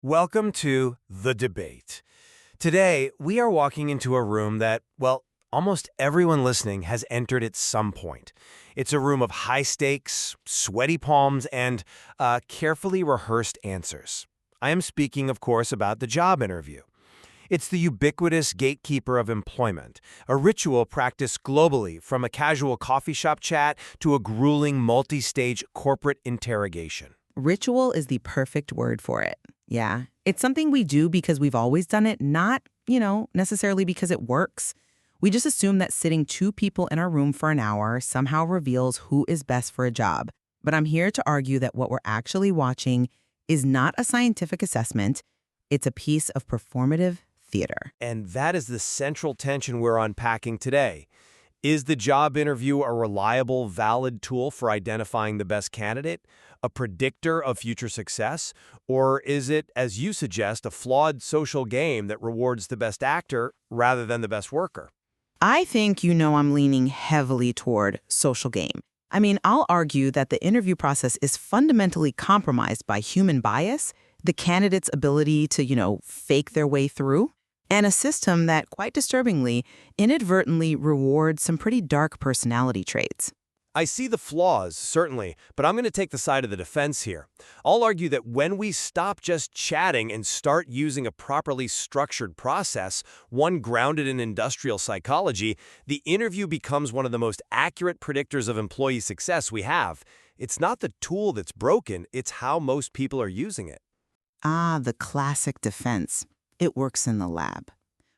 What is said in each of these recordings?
Welcome to The Debate. Today, we are walking into a room that, well, almost everyone listening has entered at some point. It's a room of high stakes, sweaty palms, and carefully rehearsed answers. I am speaking, of course, about the job interview. It's the ubiquitous gatekeeper of employment, a ritual practiced globally from a casual coffee shop chat to a grueling multi-stage corporate interrogation. Ritual is the perfect word for it. Yeah. It's something we do because we've always done it, not, necessarily because it works. We just assume that sitting two people in a room for an hour somehow reveals who is best for a job. But I'm here to argue that what we're actually watching is not a scientific assessment. It's a piece of performative theater. And that is the central tension we're unpacking today. Is the job interview a reliable, valid tool for identifying the best candidate, a predictor of future success, or is it, as you suggest, a flawed social game that rewards the best actor rather than the best worker? I think I'm leaning heavily toward social game. I'll argue that the interview process is fundamentally compromised by human bias, the candidate's ability to, fake their way through, and a system that, quite disturbingly, inadvertently rewards some pretty dark personality traits. I see the flaws, certainly, but I'm going to take the side of the defense here. I'll argue that when we stop just chatting and start using a properly structured process, one grounded in industrial psychology, the interview becomes one of the most accurate predictors of employee success we have. It's not the tool that's broken, it's how most people are using it. Ah, the classic defense. It works in the lab.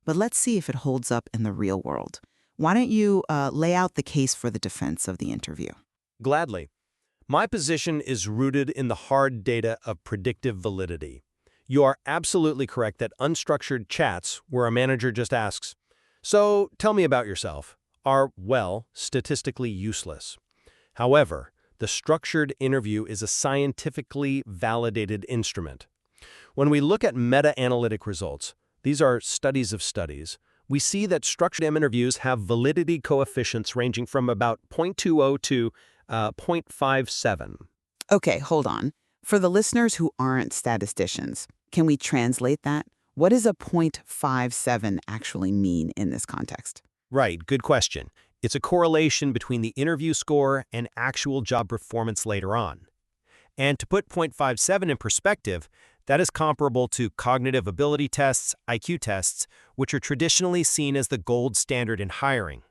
But let's see if it holds up in the real world. Why don't you lay out the case for the defense of the interview? Gladly. My position is rooted in the hard data of predictive validity. You are absolutely correct that unstructured chats, where a manager just asks, "So, tell me about yourself," are, well, statistically useless. However, the structured interview is a scientifically validated instrument. When we look at meta-analytic results, these are studies of studies, we see that structured interviews have validity coefficients ranging from about 0.20 to 0.57. Okay, hold on. For the listeners who aren't statisticians, can we translate that? What does a 0.57 actually mean in this context? Right, good question. It's a correlation between the interview score and actual job performance later on. And to put 0.57 in perspective, that is comparable to cognitive ability tests, IQ tests, which are traditionally seen as the gold standard in hiring.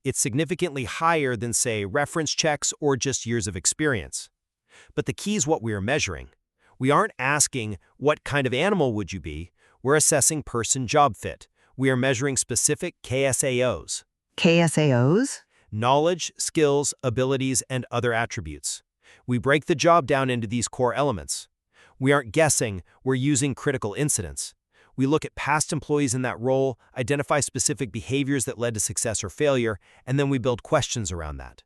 It's significantly higher than, say, reference checks or just years of experience. But the key is what we are measuring. We aren't asking, what kind of animal would you be? We're assessing person job fit. We are measuring specific KSAOs. KSAOs? Knowledge, skills, abilities, and other attributes. We break the job down into these core elements. We aren't guessing, we're using critical incidents. We look at past employees in that role, identify specific behaviors that led to success or failure, and then we build questions around that.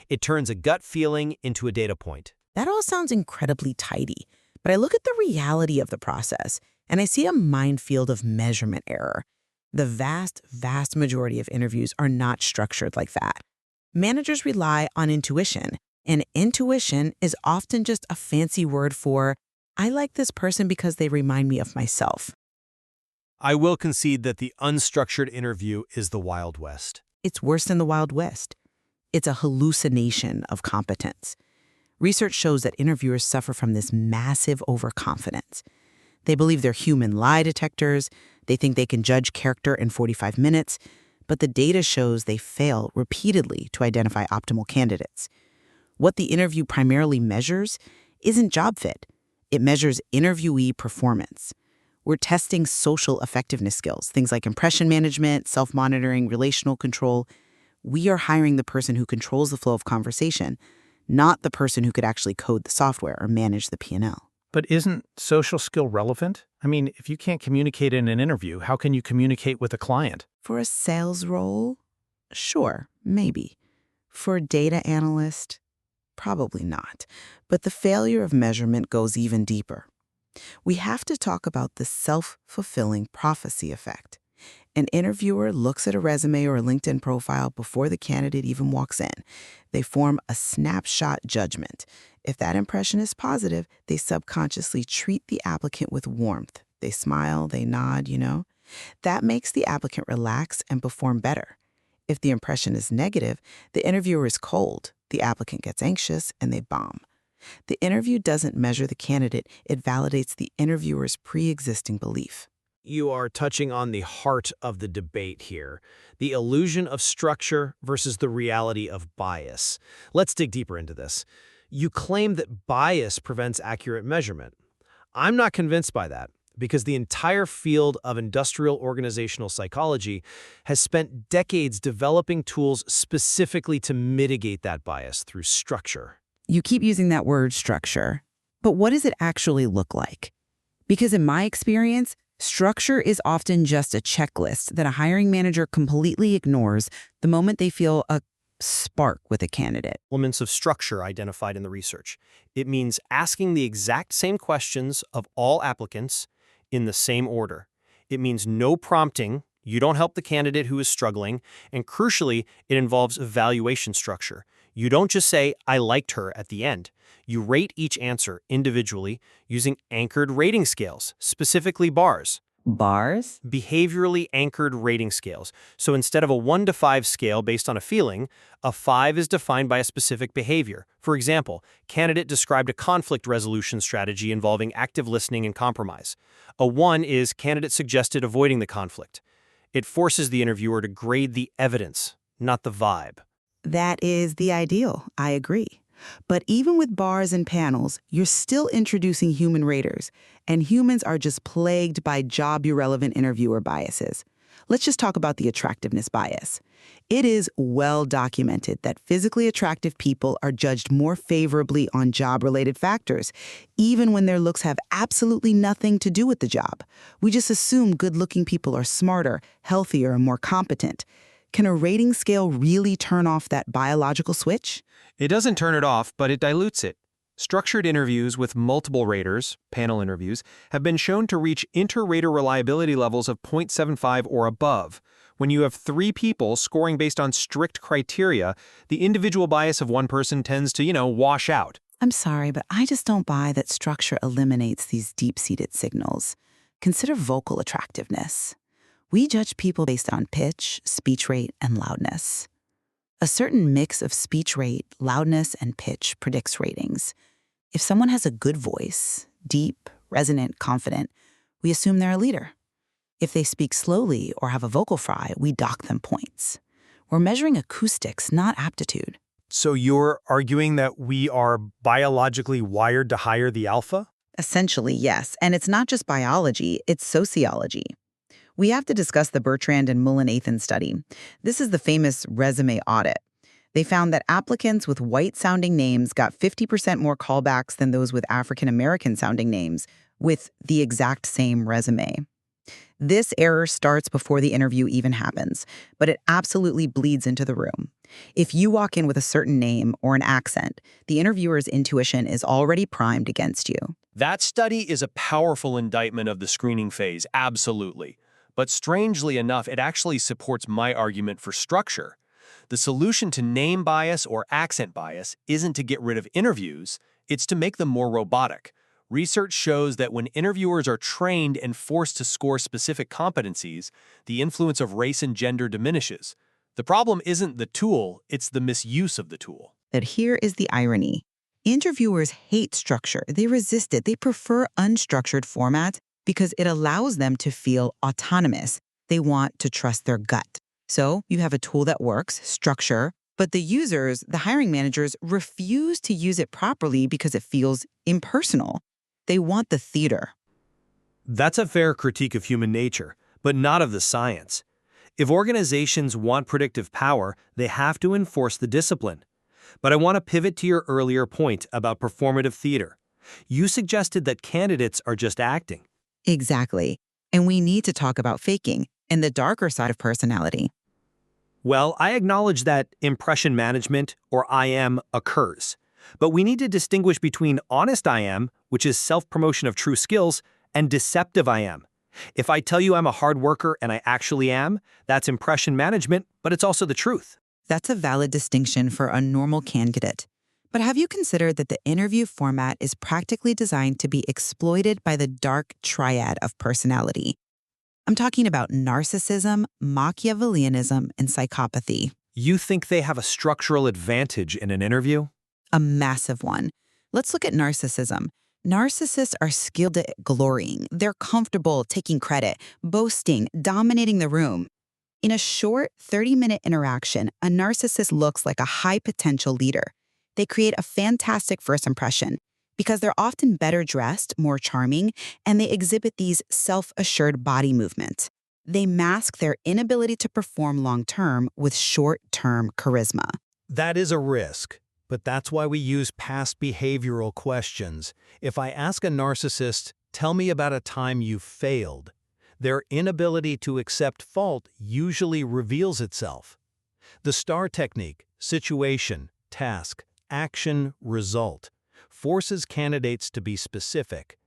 It turns a gut feeling into a data point. That all sounds incredibly tidy, but I look at the reality of the process, and I see a minefield of measurement error. The vast majority of interviews are not structured like that. Managers rely on intuition, and intuition is often just a fancy word for, I like this person because they remind me of myself. I will concede that the unstructured interview is the Wild West. It's worse than the Wild West. It's a hallucination of competence. Research shows that interviewers suffer from this massive overconfidence. They believe they're human lie detectors, they think they can judge character in 45 minutes, but the data shows they fail repeatedly to identify optimal candidates. What the interview primarily measures isn't job fit. It measures interviewee performance. We're testing social effectiveness skills, things like impression management, self-monitoring, relational control. We are hiring the person who controls the flow of conversation, not the person who could actually code the software or manage the P&L. But isn't social skill relevant? If you can't communicate in an interview, how can you communicate with a client? For a sales role? Sure, maybe. For a data analyst? Probably not. But the failure of measurement goes even deeper. We have to talk about the self-fulfilling prophecy effect. An interviewer looks at a resume or a LinkedIn profile before the candidate even walks in. They form a snapshot judgment. If that impression is positive, they subconsciously treat the applicant with warmth. They smile, they nod. That makes the applicant relax and perform better. If the impression is negative, the interviewer is cold, the applicant gets anxious, and they bomb. The interview doesn't measure the candidate, it validates the interviewer's pre-existing belief. You are touching on the heart of the debate here, the illusion of structure versus the reality of bias. Let's dig deeper into this. You claim that bias prevents accurate measurement. I'm not convinced by that, because the entire field of industrial organizational psychology has spent decades developing tools specifically to mitigate that bias through structure. You keep using that word structure, but what does it actually look like? Because in my experience, structure is often just a checklist that a hiring manager completely ignores the moment they feel a spark with a candidate. Elements of structure identified in the research. It means asking the exact same questions of all applicants in the same order. It means no prompting, you don't help the candidate who is struggling, and crucially, it involves evaluation structure. You don't just say, "I liked her" at the end. You rate each answer individually using anchored rating scales, specifically bars. Bars? Behaviorally anchored rating scales. So instead of a 1 to 5 scale based on a feeling, a 5 is defined by a specific behavior. For example, candidate described a conflict resolution strategy involving active listening and compromise. A 1 is candidate suggested avoiding the conflict. It forces the interviewer to grade the evidence, not the vibe. That is the ideal, I agree. But even with bars and panels, you're still introducing human raters, and humans are just plagued by job-irrelevant interviewer biases. Let's just talk about the attractiveness bias. It is well documented that physically attractive people are judged more favorably on job-related factors, even when their looks have absolutely nothing to do with the job. We just assume good-looking people are smarter, healthier, and more competent. Can a rating scale really turn off that biological switch? It doesn't turn it off, but it dilutes it. Structured interviews with multiple raters, panel interviews, have been shown to reach inter-rater reliability levels of 0.75 or above. When you have 3 people scoring based on strict criteria, the individual bias of one person tends to, wash out. I'm sorry, but I just don't buy that structure eliminates these deep-seated signals. Consider vocal attractiveness. We judge people based on pitch, speech rate, and loudness. A certain mix of speech rate, loudness, and pitch predicts ratings. If someone has a good voice, deep, resonant, confident, we assume they're a leader. If they speak slowly or have a vocal fry, we dock them points. We're measuring acoustics, not aptitude. So you're arguing that we are biologically wired to hire the alpha? Essentially, yes. And it's not just biology, it's sociology. We have to discuss the Bertrand and Mullen-Athan study. This is the famous resume audit. They found that applicants with white-sounding names got 50% more callbacks than those with African-American-sounding names with the exact same resume. This error starts before the interview even happens, but it absolutely bleeds into the room. If you walk in with a certain name or an accent, the interviewer's intuition is already primed against you. That study is a powerful indictment of the screening phase, absolutely. But strangely enough, it actually supports my argument for structure. The solution to name bias or accent bias isn't to get rid of interviews, it's to make them more robotic. Research shows that when interviewers are trained and forced to score specific competencies, the influence of race and gender diminishes. The problem isn't the tool, it's the misuse of the tool. But here is the irony. Interviewers hate structure. They resist it. They prefer unstructured formats because it allows them to feel autonomous. They want to trust their gut. So you have a tool that works, structure, but the users, the hiring managers, refuse to use it properly because it feels impersonal. They want the theater. That's a fair critique of human nature, but not of the science. If organizations want predictive power, they have to enforce the discipline. But I want to pivot to your earlier point about performative theater. You suggested that candidates are just acting. Exactly. And we need to talk about faking and the darker side of personality. Well, I acknowledge that impression management, or IM, occurs. But we need to distinguish between honest IM, which is self-promotion of true skills, and deceptive IM. If I tell you I'm a hard worker and I actually am, that's impression management, but it's also the truth. That's a valid distinction for a normal candidate. But have you considered that the interview format is practically designed to be exploited by the dark triad of personality? I'm talking about narcissism, Machiavellianism, and psychopathy. You think they have a structural advantage in an interview? A massive one. Let's look at narcissism. Narcissists are skilled at glorying. They're comfortable taking credit, boasting, dominating the room. In a short 30-minute interaction, a narcissist looks like a high-potential leader. They create a fantastic first impression because they're often better dressed, more charming, and they exhibit these self-assured body movements. They mask their inability to perform long-term with short-term charisma. That is a risk, but that's why we use past behavioral questions. If I ask a narcissist, tell me about a time you failed, their inability to accept fault usually reveals itself. The STAR technique, situation, task, action, result, forces candidates to be specific.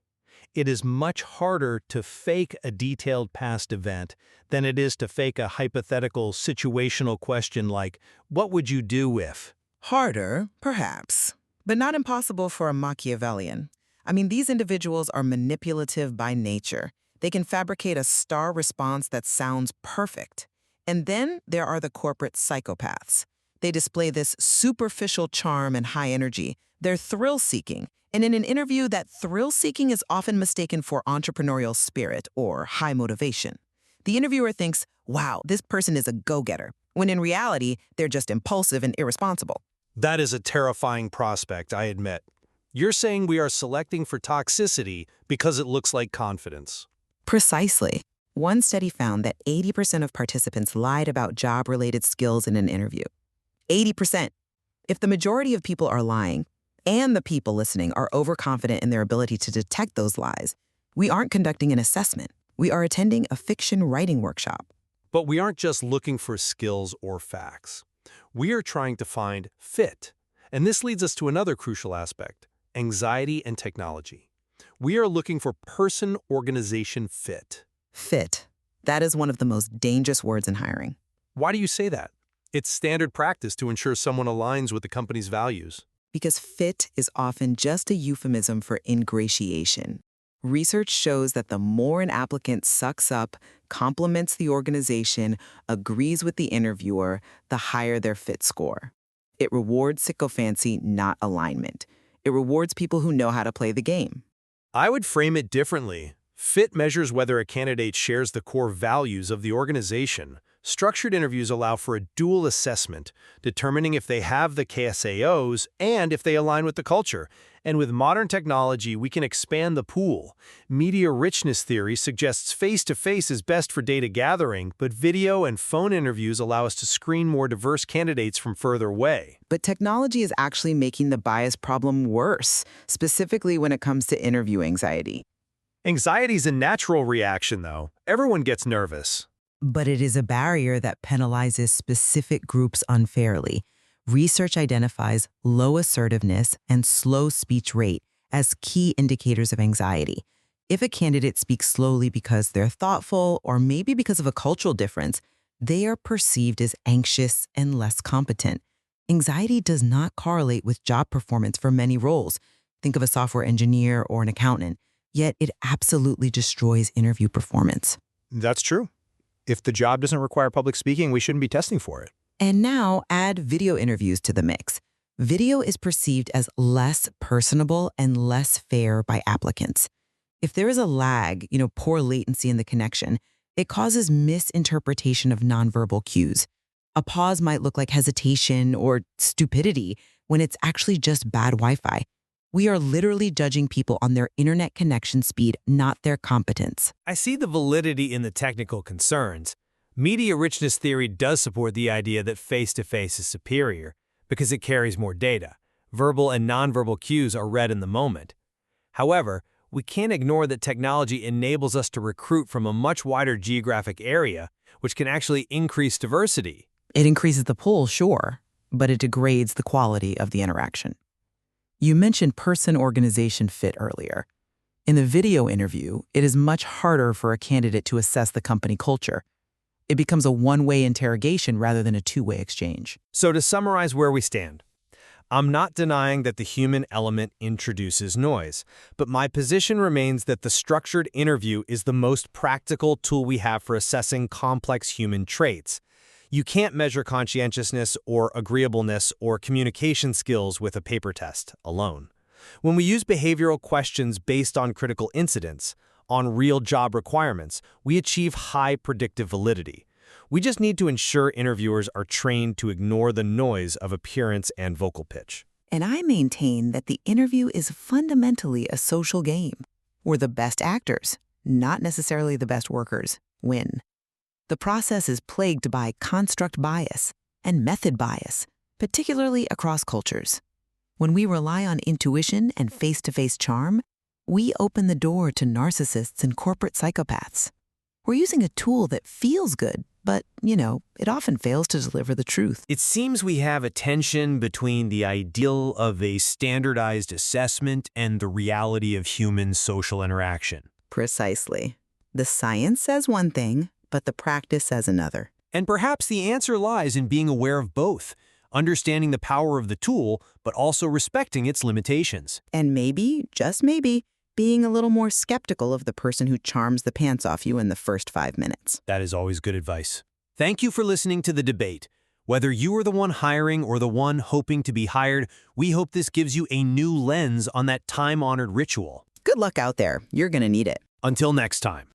It is much harder to fake a detailed past event than it is to fake a hypothetical situational question like, what would you do if? Harder, perhaps, but not impossible for a Machiavellian. I mean, these individuals are manipulative by nature. They can fabricate a STAR response that sounds perfect. And then there are the corporate psychopaths. They display this superficial charm and high energy. They're thrill-seeking. And in an interview, that thrill-seeking is often mistaken for entrepreneurial spirit or high motivation. The interviewer thinks, wow, this person is a go-getter, when in reality, they're just impulsive and irresponsible. That is a terrifying prospect, I admit. You're saying we are selecting for toxicity because it looks like confidence. Precisely. One study found that 80% of participants lied about job-related skills in an interview. 80%. If the majority of people are lying, and the people listening are overconfident in their ability to detect those lies, we aren't conducting an assessment. We are attending a fiction writing workshop. But we aren't just looking for skills or facts. We are trying to find fit. And this leads us to another crucial aspect, anxiety and technology. We are looking for person-organization fit. Fit. That is one of the most dangerous words in hiring. Why do you say that? It's standard practice to ensure someone aligns with the company's values. Because fit is often just a euphemism for ingratiation. Research shows that the more an applicant sucks up, compliments the organization, agrees with the interviewer, the higher their fit score. It rewards sycophancy, not alignment. It rewards people who know how to play the game. I would frame it differently. Fit measures whether a candidate shares the core values of the organization. Structured interviews allow for a dual assessment, determining if they have the KSAOs and if they align with the culture. And with modern technology, we can expand the pool. Media richness theory suggests face-to-face is best for data gathering, but video and phone interviews allow us to screen more diverse candidates from further away. But technology is actually making the bias problem worse, specifically when it comes to interview anxiety. Anxiety is a natural reaction, though. Everyone gets nervous. But it is a barrier that penalizes specific groups unfairly. Research identifies low assertiveness and slow speech rate as key indicators of anxiety. If a candidate speaks slowly because they're thoughtful or maybe because of a cultural difference, they are perceived as anxious and less competent. Anxiety does not correlate with job performance for many roles. Think of a software engineer or an accountant. Yet it absolutely destroys interview performance. That's true. If the job doesn't require public speaking, we shouldn't be testing for it. And now add video interviews to the mix. Video is perceived as less personable and less fair by applicants. If there is a lag, poor latency in the connection, it causes misinterpretation of nonverbal cues. A pause might look like hesitation or stupidity when it's actually just bad Wi-Fi. We are literally judging people on their internet connection speed, not their competence. I see the validity in the technical concerns. Media richness theory does support the idea that face-to-face is superior because it carries more data. Verbal and nonverbal cues are read in the moment. However, we can't ignore that technology enables us to recruit from a much wider geographic area, which can actually increase diversity. It increases the pool, sure, but it degrades the quality of the interaction. You mentioned person-organization fit earlier. In the video interview, it is much harder for a candidate to assess the company culture. It becomes a one-way interrogation rather than a two-way exchange. So to summarize where we stand, I'm not denying that the human element introduces noise, but my position remains that the structured interview is the most practical tool we have for assessing complex human traits. You can't measure conscientiousness or agreeableness or communication skills with a paper test alone. When we use behavioral questions based on critical incidents, on real job requirements, we achieve high predictive validity. We just need to ensure interviewers are trained to ignore the noise of appearance and vocal pitch. And I maintain that the interview is fundamentally a social game, where the best actors, not necessarily the best workers, win. The process is plagued by construct bias and method bias, particularly across cultures. When we rely on intuition and face-to-face charm, we open the door to narcissists and corporate psychopaths. We're using a tool that feels good, but, it often fails to deliver the truth. It seems we have a tension between the ideal of a standardized assessment and the reality of human social interaction. Precisely. The science says one thing, but the practice says another. And perhaps the answer lies in being aware of both, understanding the power of the tool, but also respecting its limitations. And maybe, just maybe, being a little more skeptical of the person who charms the pants off you in the first 5 minutes. That is always good advice. Thank you for listening to the debate. Whether you are the one hiring or the one hoping to be hired, we hope this gives you a new lens on that time-honored ritual. Good luck out there. You're going to need it. Until next time.